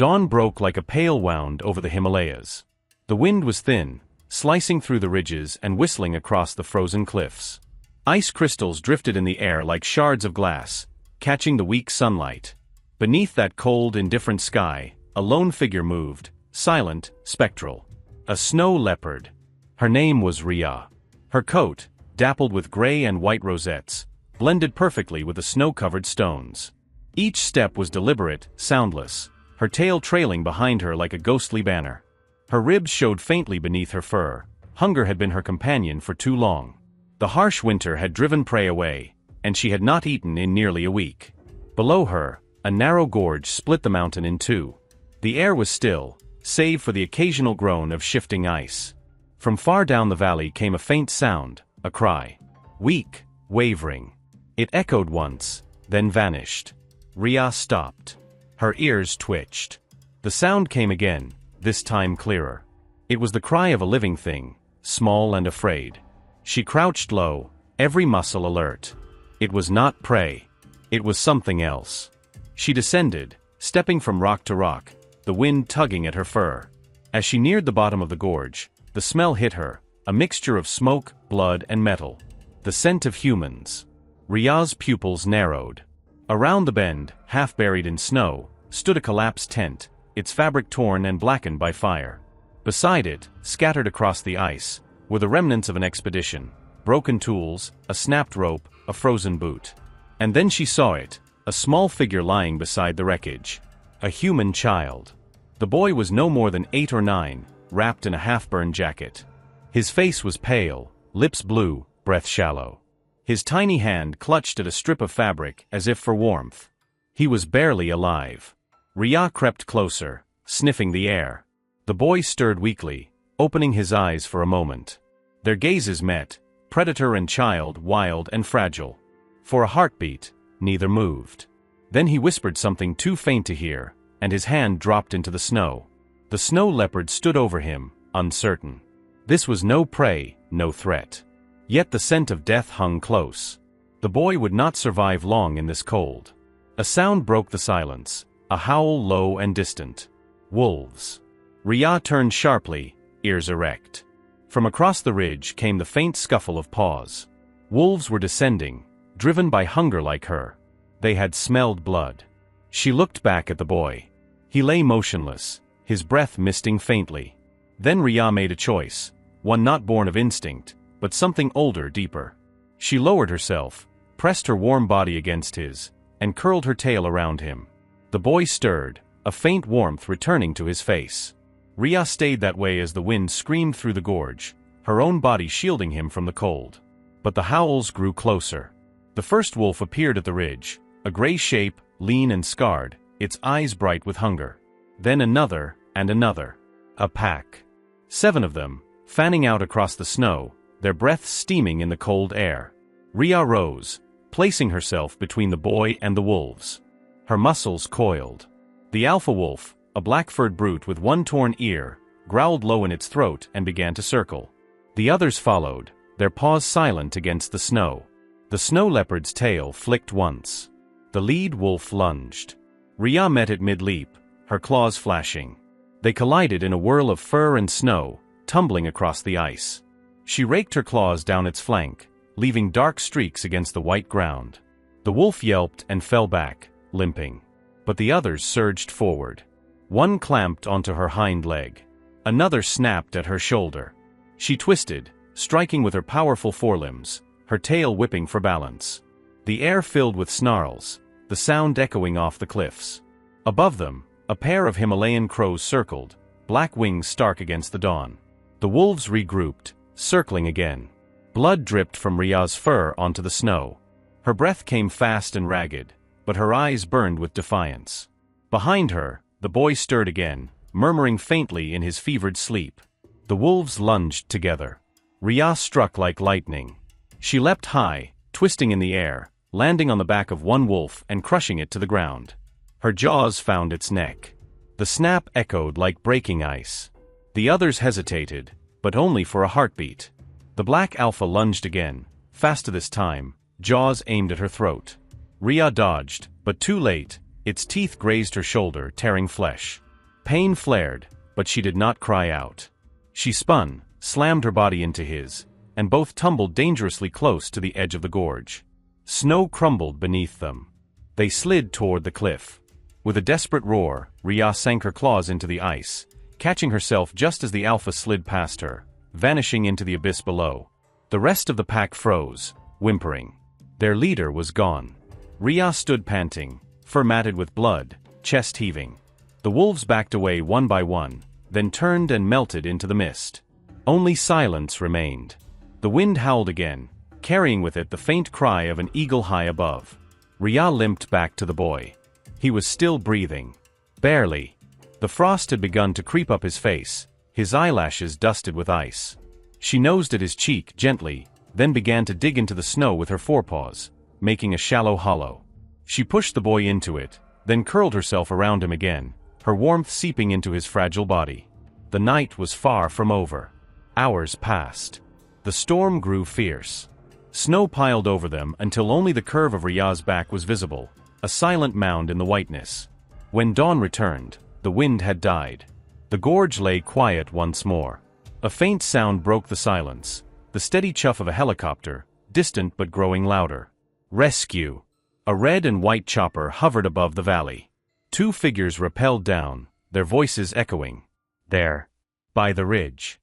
Dawn broke like a pale wound over the Himalayas. The wind was thin, slicing through the ridges and whistling across the frozen cliffs. Ice crystals drifted in the air like shards of glass, catching the weak sunlight. Beneath that cold, indifferent sky, a lone figure moved, silent, spectral. A snow leopard. Her name was Rhea. Her coat, dappled with gray and white rosettes, blended perfectly with the snow-covered stones. Each step was deliberate, soundless, her tail trailing behind her like a ghostly banner. Her ribs showed faintly beneath her fur. Hunger had been her companion for too long. The harsh winter had driven prey away, and she had not eaten in nearly a week. Below her, a narrow gorge split the mountain in two. The air was still, save for the occasional groan of shifting ice. From far down the valley came a faint sound, a cry. Weak, wavering. It echoed once, then vanished. Rhea stopped. Her ears twitched. The sound came again, this time clearer. It was the cry of a living thing, small and afraid. She crouched low, every muscle alert. It was not prey. It was something else. She descended, stepping from rock to rock, the wind tugging at her fur. As she neared the bottom of the gorge, the smell hit her, a mixture of smoke, blood, and metal. The scent of humans. Rhea's pupils narrowed. Around the bend, half buried in snow, stood a collapsed tent, its fabric torn and blackened by fire. Beside it, scattered across the ice, were the remnants of an expedition, broken tools, a snapped rope, a frozen boot. And then she saw it, a small figure lying beside the wreckage. A human child. The boy was no more than 8 or 9, wrapped in a half-burned jacket. His face was pale, lips blue, breath shallow. His tiny hand clutched at a strip of fabric as if for warmth. He was barely alive. Rhea crept closer, sniffing the air. The boy stirred weakly, opening his eyes for a moment. Their gazes met, predator and child, wild and fragile. For a heartbeat, neither moved. Then he whispered something too faint to hear, and his hand dropped into the snow. The snow leopard stood over him, uncertain. This was no prey, no threat. Yet the scent of death hung close. The boy would not survive long in this cold. A sound broke the silence, a howl low and distant. Wolves. Rhea turned sharply, ears erect. From across the ridge came the faint scuffle of paws. Wolves were descending, driven by hunger like her. They had smelled blood. She looked back at the boy. He lay motionless, his breath misting faintly. Then Rhea made a choice, one not born of instinct, but something older, deeper. She lowered herself, pressed her warm body against his, and curled her tail around him. The boy stirred, a faint warmth returning to his face. Rhea stayed that way as the wind screamed through the gorge, her own body shielding him from the cold. But the howls grew closer. The first wolf appeared at the ridge, a gray shape, lean and scarred, its eyes bright with hunger. Then another, and another. A pack. 7 of them, fanning out across the snow, their breaths steaming in the cold air. Rhea rose, placing herself between the boy and the wolves. Her muscles coiled. The alpha wolf, a black-furred brute with one torn ear, growled low in its throat and began to circle. The others followed, their paws silent against the snow. The snow leopard's tail flicked once. The lead wolf lunged. Rhea met it mid-leap, her claws flashing. They collided in a whirl of fur and snow, tumbling across the ice. She raked her claws down its flank, leaving dark streaks against the white ground. The wolf yelped and fell back, limping. But the others surged forward. One clamped onto her hind leg. Another snapped at her shoulder. She twisted, striking with her powerful forelimbs, her tail whipping for balance. The air filled with snarls, the sound echoing off the cliffs. Above them, a pair of Himalayan crows circled, black wings stark against the dawn. The wolves regrouped, circling again. Blood dripped from Rhea's fur onto the snow. Her breath came fast and ragged, but her eyes burned with defiance. Behind her, the boy stirred again, murmuring faintly in his fevered sleep. The wolves lunged together. Rhea struck like lightning. She leapt high, twisting in the air, landing on the back of one wolf and crushing it to the ground. Her jaws found its neck. The snap echoed like breaking ice. The others hesitated, but only for a heartbeat. The black alpha lunged again, faster this time, jaws aimed at her throat. Rhea dodged, but too late, its teeth grazed her shoulder, tearing flesh. Pain flared, but she did not cry out. She spun, slammed her body into his, and both tumbled dangerously close to the edge of the gorge. Snow crumbled beneath them. They slid toward the cliff. With a desperate roar, Rhea sank her claws into the ice, catching herself just as the alpha slid past her, vanishing into the abyss below. The rest of the pack froze, whimpering. Their leader was gone. Rhea stood panting, fur matted with blood, chest heaving. The wolves backed away one by one, then turned and melted into the mist. Only silence remained. The wind howled again, carrying with it the faint cry of an eagle high above. Rhea limped back to the boy. He was still breathing. Barely. The frost had begun to creep up his face, his eyelashes dusted with ice. She nosed at his cheek gently, then began to dig into the snow with her forepaws, making a shallow hollow. She pushed the boy into it, then curled herself around him again, her warmth seeping into his fragile body. The night was far from over. Hours passed. The storm grew fierce. Snow piled over them until only the curve of Rhea's back was visible, a silent mound in the whiteness. When dawn returned, the wind had died. The gorge lay quiet once more. A faint sound broke the silence, the steady chuff of a helicopter, distant but growing louder. Rescue! A red and white chopper hovered above the valley. Two figures rappelled down, their voices echoing. There. By the ridge.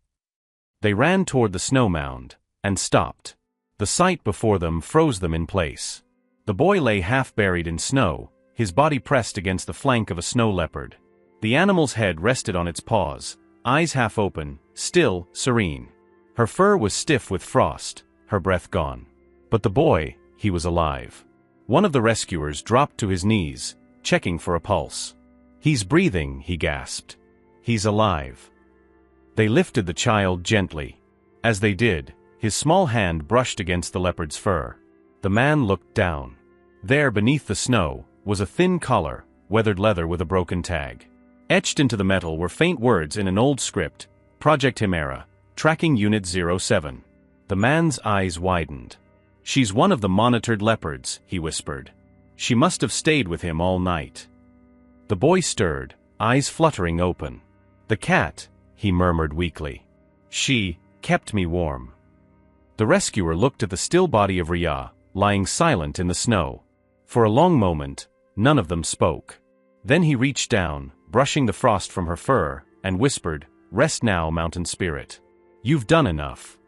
They ran toward the snow mound, and stopped. The sight before them froze them in place. The boy lay half buried in snow, his body pressed against the flank of a snow leopard. The animal's head rested on its paws, eyes half open, still, serene. Her fur was stiff with frost, her breath gone. But the boy, he was alive. One of the rescuers dropped to his knees, checking for a pulse. "He's breathing," he gasped. "He's alive." They lifted the child gently. As they did, his small hand brushed against the leopard's fur. The man looked down. There, beneath the snow, was a thin collar, weathered leather with a broken tag. Etched into the metal were faint words in an old script, Project Himera, Tracking Unit 07. The man's eyes widened. "She's one of the monitored leopards," he whispered. "She must have stayed with him all night." The boy stirred, eyes fluttering open. "The cat," he murmured weakly. "She kept me warm." The rescuer looked at the still body of Rhea, lying silent in the snow. For a long moment, none of them spoke. Then he reached down, brushing the frost from her fur, and whispered, "Rest now, mountain spirit. You've done enough."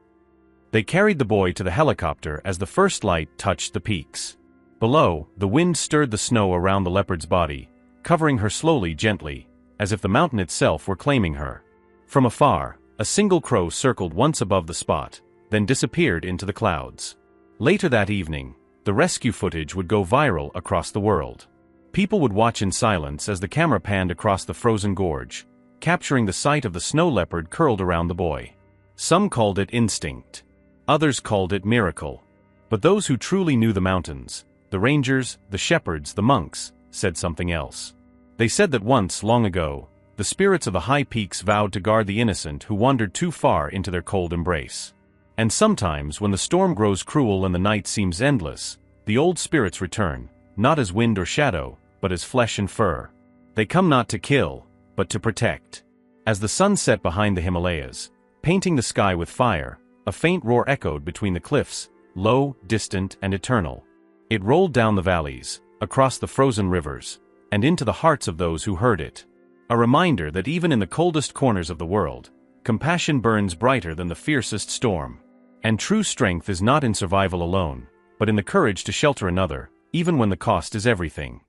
They carried the boy to the helicopter as the first light touched the peaks. Below, the wind stirred the snow around the leopard's body, covering her slowly, gently, as if the mountain itself were claiming her. From afar, a single crow circled once above the spot, then disappeared into the clouds. Later that evening, the rescue footage would go viral across the world. People would watch in silence as the camera panned across the frozen gorge, capturing the sight of the snow leopard curled around the boy. Some called it instinct. Others called it miracle. But those who truly knew the mountains, the rangers, the shepherds, the monks, said something else. They said that once, long ago, the spirits of the high peaks vowed to guard the innocent who wandered too far into their cold embrace. And sometimes, when the storm grows cruel and the night seems endless, the old spirits return, not as wind or shadow, but as flesh and fur. They come not to kill, but to protect. As the sun set behind the Himalayas, painting the sky with fire, a faint roar echoed between the cliffs, low, distant, and eternal. It rolled down the valleys, across the frozen rivers, and into the hearts of those who heard it. A reminder that even in the coldest corners of the world, compassion burns brighter than the fiercest storm. And true strength is not in survival alone, but in the courage to shelter another, even when the cost is everything.